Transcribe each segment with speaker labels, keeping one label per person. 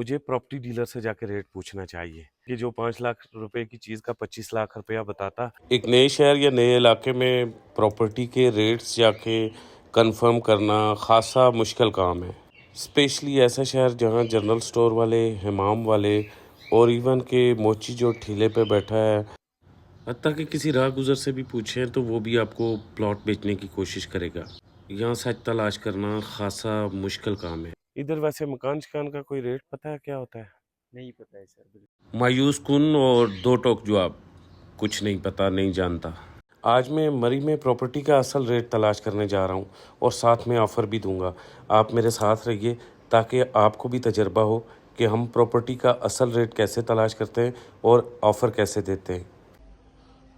Speaker 1: मुझे property dealer से जाके रेट पूछना चाहिए कि जो 5 लाख रुपए की चीज़ का 25 लाख रुपया बताता। एक नए शहर या नए इलाके में प्रॉपर्टी के रेट्स जाके कंफर्म करना खासा मुश्किल काम है, स्पेशली ऐसा शहर जहाँ जनरल स्टोर वाले, हमाम वाले और इवन के मोची जो ठेले पे बैठा है, हत्ता कि किसी राह गुजर से भी पूछें तो वो भी आपको प्लॉट बेचने की कोशिश करेगा। यहाँ सच तलाश करना खासा मुश्किल काम है। इधर वैसे मकान शकान का कोई रेट पता है क्या होता है?
Speaker 2: नहीं पता है सर, बिल्कुल।
Speaker 1: मायूस कुन और दो टोक जवाब, कुछ नहीं पता, नहीं जानता। आज मैं मरी में प्रॉपर्टी का असल रेट तलाश करने जा रहा हूँ और साथ में ऑफ़र भी दूंगा। आप मेरे साथ रहिए ताकि आपको भी तजर्बा हो कि हम प्रॉपर्टी का असल रेट कैसे तलाश करते हैं और ऑफ़र कैसे देते हैं।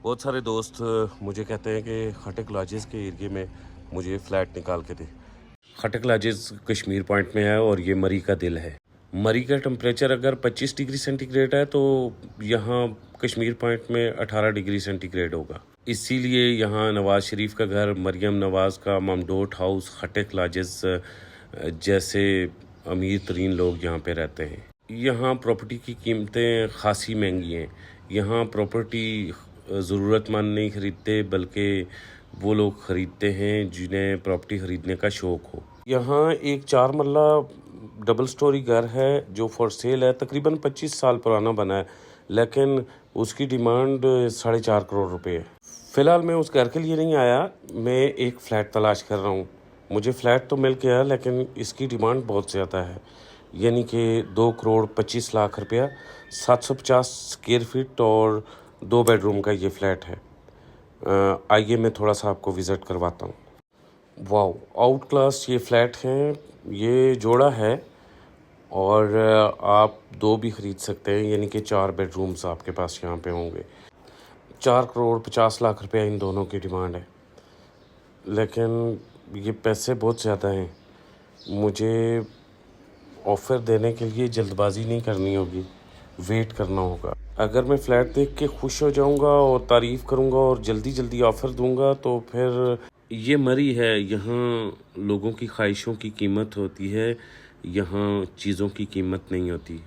Speaker 1: बहुत सारे दोस्त मुझे कहते हैं कि खटक लॉजेस के एरिए में मुझे फ़्लैट निकाल के दे। खटक लॉजेस कश्मीर पॉइंट में है और ये मरी का दिल है। मरी का टेम्परेचर अगर 25 डिग्री सेंटीग्रेड है तो यहाँ कश्मीर पॉइंट में 18 डिग्री सेंटीग्रेड होगा। इसीलिए यहाँ नवाज़ शरीफ का घर, मरियम नवाज़ का ममडोट हाउस, खटक लॉजेस जैसे अमीर तरीन लोग यहाँ पे रहते हैं। यहाँ प्रॉपर्टी की कीमतें खासी महंगी हैं। यहाँ प्रॉपर्टी ज़रूरतमंद नहीं ख़रीदते बल्कि वो लोग ख़रीदते हैं जिन्हें प्रॉपर्टी ख़रीदने का शौक़ हो। यहाँ एक 4 मरला डबल स्टोरी घर है जो फॉर सेल है, तकरीबन 25 साल पुराना बना है, लेकिन उसकी डिमांड 4.5 करोड़ रुपए है। फ़िलहाल मैं उस घर के लिए नहीं आया, मैं एक फ़्लैट तलाश कर रहा हूँ। मुझे फ़्लैट तो मिल गया लेकिन इसकी डिमांड बहुत ज़्यादा है, यानी कि 2 करोड़ 25 लाख रुपया, 750 स्क्वायर फीट और 2 बेडरूम का ये फ़्लैट है। आइए मैं थोड़ा सा आपको विज़िट करवाता हूँ। वाओ, आउट क्लास ये फ़्लैट हैं, ये जोड़ा है और आप 2 भी ख़रीद सकते हैं, यानी कि 4 बेडरूम्स आपके पास यहाँ पे होंगे। 4 करोड़ 50 लाख रुपया इन दोनों की डिमांड है, लेकिन ये पैसे बहुत ज़्यादा हैं। मुझे ऑफ़र देने के लिए जल्दबाजी नहीं करनी होगी, वेट करना होगा। अगर मैं फ़्लैट देख के खुश हो जाऊंगा और तारीफ़ करूंगा और जल्दी जल्दी ऑफ़र दूंगा तो फिर ये मरी है। यहाँ लोगों की ख्वाहिशों की कीमत होती है, यहाँ चीज़ों की कीमत नहीं होती।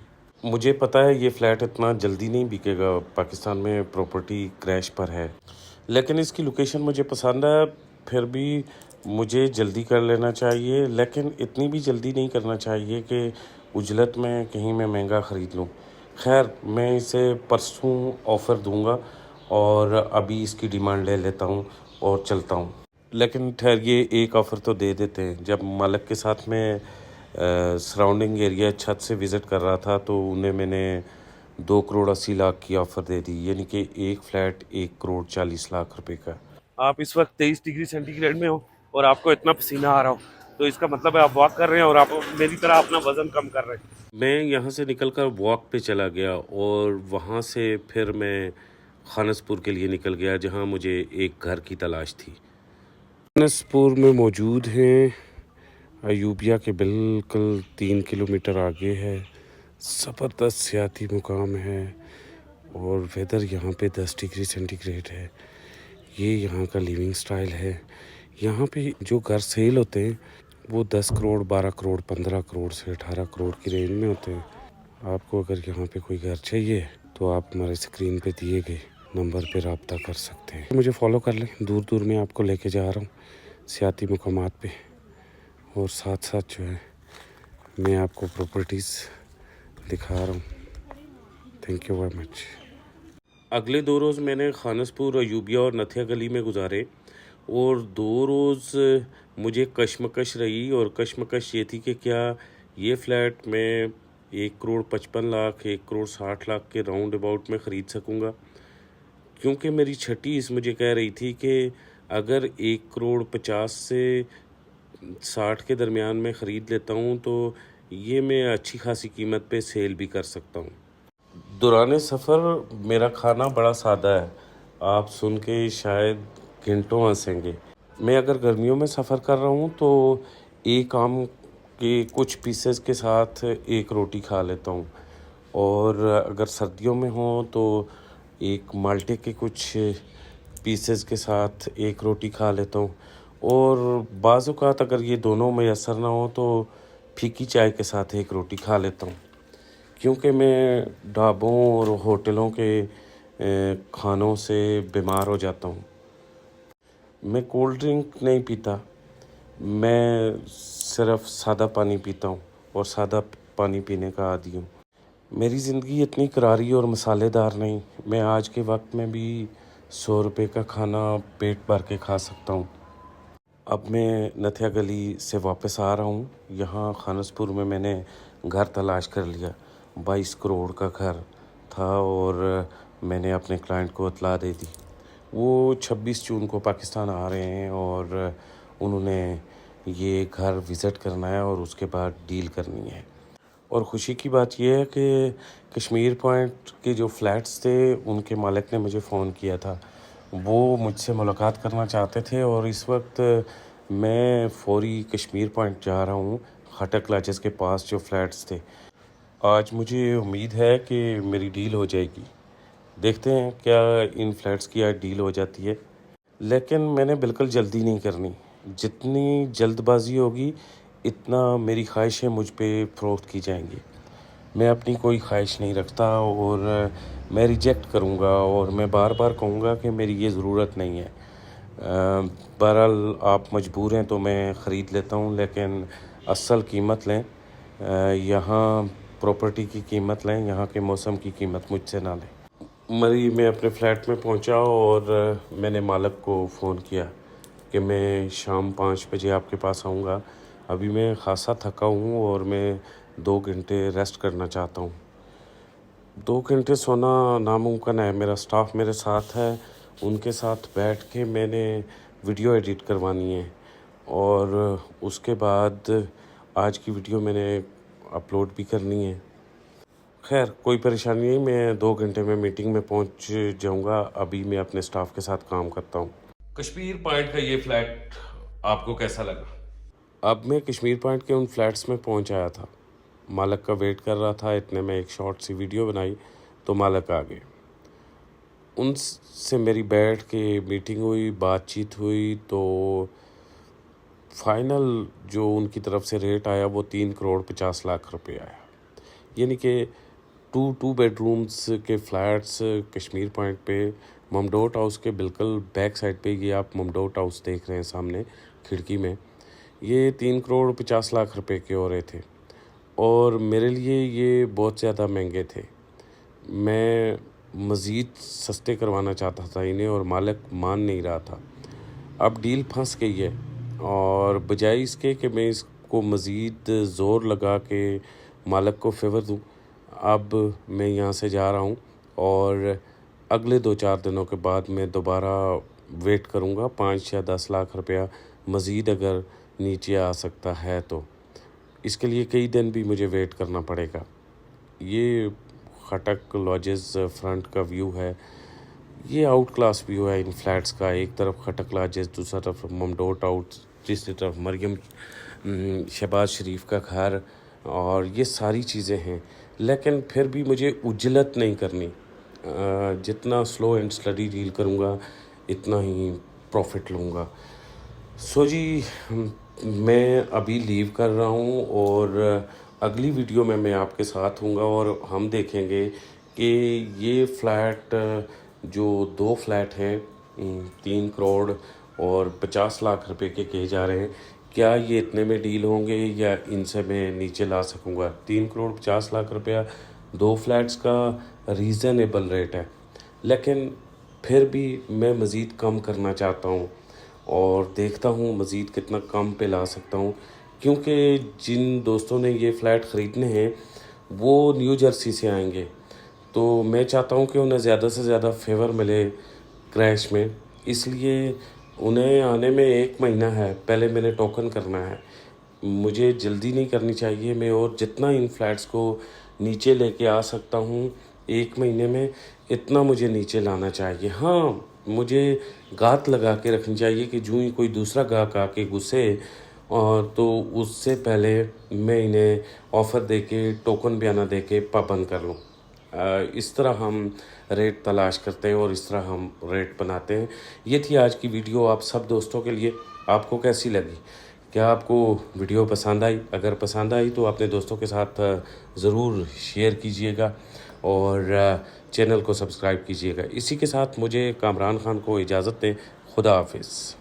Speaker 1: मुझे पता है ये फ़्लैट इतना जल्दी नहीं बिकेगा, पाकिस्तान में प्रॉपर्टी क्रैश पर है, लेकिन इसकी लोकेशन मुझे पसंद है। फिर भी मुझे जल्दी कर लेना चाहिए, लेकिन इतनी भी जल्दी नहीं करना चाहिए कि उजलत में कहीं मैं महंगा ख़रीद लूँ। खैर, मैं इसे परसों ऑफ़र दूंगा और अभी इसकी डिमांड ले लेता हूँ और चलता हूँ। लेकिन ठहरिए, एक ऑफ़र तो दे देते हैं। जब मालिक के साथ में सराउंडिंग एरिया छत से विज़िट कर रहा था तो उन्हें मैंने 2 करोड़ 80 लाख की ऑफ़र दे दी, यानी कि एक फ़्लैट 1 करोड़ 40 लाख रुपए का। आप इस वक्त 23 डिग्री सेंटीग्रेड में हो और आपको इतना पसीना आ रहा हो, तो इसका मतलब है आप वॉक कर रहे हैं और आप मेरी तरह अपना वज़न कम कर रहे हैं। मैं यहाँ से निकलकर वॉक पे चला गया और वहाँ से फिर मैं खानसपुर के लिए निकल गया, जहाँ मुझे एक घर की तलाश थी। खानसपुर में मौजूद हैं, अयूबिया के बिल्कुल 3 किलोमीटर आगे है। ज़बरदस्त सियाती मुकाम है और वेदर यहाँ पे 10 डिग्री सेंटीग्रेड है। ये यहाँ का लिविंग स्टाइल है। यहाँ पे जो घर सेल होते हैं वो 10 करोड़ 12 करोड़ 15 करोड़ से 18 करोड़ की रेंज में होते हैं। आपको अगर यहाँ पे कोई घर चाहिए तो आप हमारे स्क्रीन पे दिए गए नंबर पे रब्ता कर सकते हैं। मुझे फॉलो कर लें, दूर दूर में आपको लेके जा रहा हूँ सियाती मुकामात पे, और साथ साथ जो है मैं आपको प्रॉपर्टीज़ दिखा रहा हूँ। Thank you very much. अगले 2 रोज़ मैंने खानसपुर, अयूबिया और नथिया गली में गुजारे और 2 रोज़ मुझे कशमकश रही, और कशमकश ये थी कि क्या ये फ़्लैट मैं 1 करोड़ 55 लाख 1 करोड़ 60 लाख के राउंड अबाउट में ख़रीद सकूँगा, क्योंकि मेरी छठी इस मुझे कह रही थी कि अगर 1 करोड़ 50 से 60 के दरमियान में ख़रीद लेता हूँ तो ये मैं अच्छी खासी कीमत पे सेल भी कर सकता हूँ। दौरान सफ़र मेरा खाना बड़ा सादा है, आप सुन के शायद घंटों हंसेंगे। मैं अगर गर्मियों में सफ़र कर रहा हूँ तो एक आम के कुछ पीसेस के साथ एक रोटी खा लेता हूँ, और अगर सर्दियों में हो तो एक माल्टे के कुछ पीसेस के साथ एक रोटी खा लेता हूँ, और बाज़ औक़ात अगर ये दोनों मैसर ना हो तो फीकी चाय के साथ एक रोटी खा लेता हूँ। کیونکہ میں ڈھابوں اور ہوٹلوں کے کھانوں سے بیمار ہو جاتا ہوں۔ میں کولڈ ڈرنک نہیں پیتا، میں صرف سادہ پانی پیتا ہوں اور سادہ پانی پینے کا عادی ہوں۔ میری زندگی اتنی کراری اور مسالے دار نہیں، میں آج کے وقت میں بھی 100 روپے کا کھانا پیٹ بھر کے کھا سکتا ہوں۔ اب میں نتھیا گلی سے واپس آ رہا ہوں۔ یہاں خانس پور میں نے گھر تلاش کر لیا، 22 کروڑ کا گھر تھا اور میں نے اپنے کلائنٹ کو اطلاع دے دی۔ وہ 26 جون کو پاکستان آ رہے ہیں اور انہوں نے یہ گھر وزٹ کرنا ہے اور اس کے بعد ڈیل کرنی ہے۔ اور خوشی کی بات یہ ہے کہ کشمیر پوائنٹ کے جو فلیٹس تھے ان کے مالک نے مجھے فون کیا تھا، وہ مجھ سے ملاقات کرنا چاہتے تھے اور اس وقت میں فوری کشمیر پوائنٹ جا رہا ہوں، خٹک لاجز کے پاس جو فلیٹس تھے۔ آج مجھے امید ہے کہ میری ڈیل ہو جائے گی، دیکھتے ہیں کیا ان فلیٹس کی آج ڈیل ہو جاتی ہے۔ لیکن میں نے بالکل جلدی نہیں کرنی، جتنی جلد بازی ہوگی اتنا میری خواہشیں مجھ پہ فروخت کی جائیں گی۔ میں اپنی کوئی خواہش نہیں رکھتا اور میں ریجیکٹ کروں گا اور میں بار بار کہوں گا کہ میری یہ ضرورت نہیں ہے۔ بہرحال آپ مجبور ہیں تو میں خرید لیتا ہوں، لیکن اصل قیمت لیں، یہاں پراپرٹی کی قیمت لیں، یہاں کے موسم کی قیمت مجھ سے نہ لیں۔ مری میں اپنے فلیٹ میں پہنچا اور میں نے مالک کو فون کیا کہ میں شام 5 بجے آپ کے پاس آؤں گا۔ ابھی میں خاصا تھکا ہوں اور میں 2 گھنٹے ریسٹ کرنا چاہتا ہوں۔ 2 گھنٹے سونا ناممکن ہے، میرا سٹاف میرے ساتھ ہے، ان کے ساتھ بیٹھ کے میں نے ویڈیو ایڈٹ کروانی ہے اور اس کے بعد آج کی ویڈیو میں نے اپلوڈ بھی کرنی ہے۔ خیر کوئی پریشانی نہیں، میں 2 گھنٹے میں میٹنگ میں پہنچ جاؤں گا۔ ابھی میں اپنے سٹاف کے ساتھ کام کرتا ہوں۔ کشمیر پوائنٹ کا یہ فلیٹ آپ کو کیسا لگا؟ اب میں کشمیر پوائنٹ کے ان فلیٹس میں پہنچ آیا تھا، مالک کا ویٹ کر رہا تھا، اتنے میں ایک شارٹ سی ویڈیو بنائی تو مالک آ گئے۔ ان سے میری بیٹھ کے میٹنگ ہوئی، بات چیت ہوئی تو فائنل جو ان کی طرف سے ریٹ آیا وہ 3 کروڑ 50 لاکھ روپے آیا، یعنی کہ 2 بیڈ رومز کے فلیٹس کشمیر پوائنٹ پہ ممڈوٹ ہاؤس کے بالکل بیک سائڈ پہ، یہ آپ ممڈوٹ ہاؤس دیکھ رہے ہیں سامنے کھڑکی میں، یہ 3 کروڑ 50 لاکھ روپے کے ہو رہے تھے اور میرے لیے یہ بہت زیادہ مہنگے تھے۔ میں مزید سستے کروانا چاہتا تھا انہیں اور مالک مان نہیں رہا تھا۔ اب ڈیل پھنس گئی ہے اور بجائے اس کے کہ میں اس کو مزید زور لگا کے مالک کو فیور دوں، اب میں یہاں سے جا رہا ہوں اور اگلے 2-4 دنوں کے بعد میں دوبارہ ویٹ کروں گا، 5 یا 10 لاکھ روپیہ مزید اگر نیچے آ سکتا ہے تو اس کے لیے کئی دن بھی مجھے ویٹ کرنا پڑے گا۔ یہ خٹک لاجز فرنٹ کا ویو ہے، یہ آؤٹ کلاس ویو ہے ان فلیٹس کا، ایک طرف خٹک لاجز، دوسرا طرف ممڈوٹ آؤٹ، تیسری طرف مریم شہباز شریف کا گھر، اور یہ ساری چیزیں ہیں۔ لیکن پھر بھی مجھے عجلت نہیں کرنی، جتنا سلو اینڈ اسٹڈی ڈیل کروں گا اتنا ہی پروفٹ لوں گا۔ سو جی میں ابھی لیو کر رہا ہوں اور اگلی ویڈیو میں آپ کے ساتھ ہوں گا اور ہم دیکھیں گے کہ یہ فلیٹ جو 2 فلیٹ ہیں 3 کروڑ اور 50 لاکھ روپے کے کہے جا رہے ہیں، کیا یہ اتنے میں ڈیل ہوں گے یا ان سے میں نیچے لا سکوں گا۔ 3 کروڑ 50 لاکھ روپیہ 2 فلیٹس کا ریزنیبل ریٹ ہے، لیکن پھر بھی میں مزید کم کرنا چاہتا ہوں اور دیکھتا ہوں مزید کتنا کم پہ لا سکتا ہوں، کیونکہ جن دوستوں نے یہ فلیٹ خریدنے ہیں وہ نیو جرسی سے آئیں گے، تو میں چاہتا ہوں کہ انہیں زیادہ سے زیادہ فیور ملے کریش میں، اس لیے انہیں آنے میں 1 مہینہ ہے، پہلے میں نے ٹوکن کرنا ہے، مجھے جلدی نہیں کرنی چاہیے، میں اور جتنا ان فلیٹس کو نیچے لے کے آ سکتا ہوں 1 مہینے میں اتنا مجھے نیچے لانا چاہیے۔ ہاں مجھے گات لگا کے رکھنی چاہیے کہ جو ہی کوئی دوسرا گاہک آ کے گھسے اور تو اس سے پہلے میں انہیں آفر دے کے ٹوکن بیانہ دے کے پابند کر لوں۔ اس طرح ہم ریٹ تلاش کرتے ہیں اور اس طرح ہم ریٹ بناتے ہیں۔ یہ تھی آج کی ویڈیو آپ سب دوستوں کے لیے، آپ کو کیسی لگی؟ کیا آپ کو ویڈیو پسند آئی؟ اگر پسند آئی تو اپنے دوستوں کے ساتھ ضرور شیئر کیجئے گا اور چینل کو سبسکرائب کیجئے گا۔ اسی کے ساتھ مجھے کامران خان کو اجازت دیں۔ خدا حافظ۔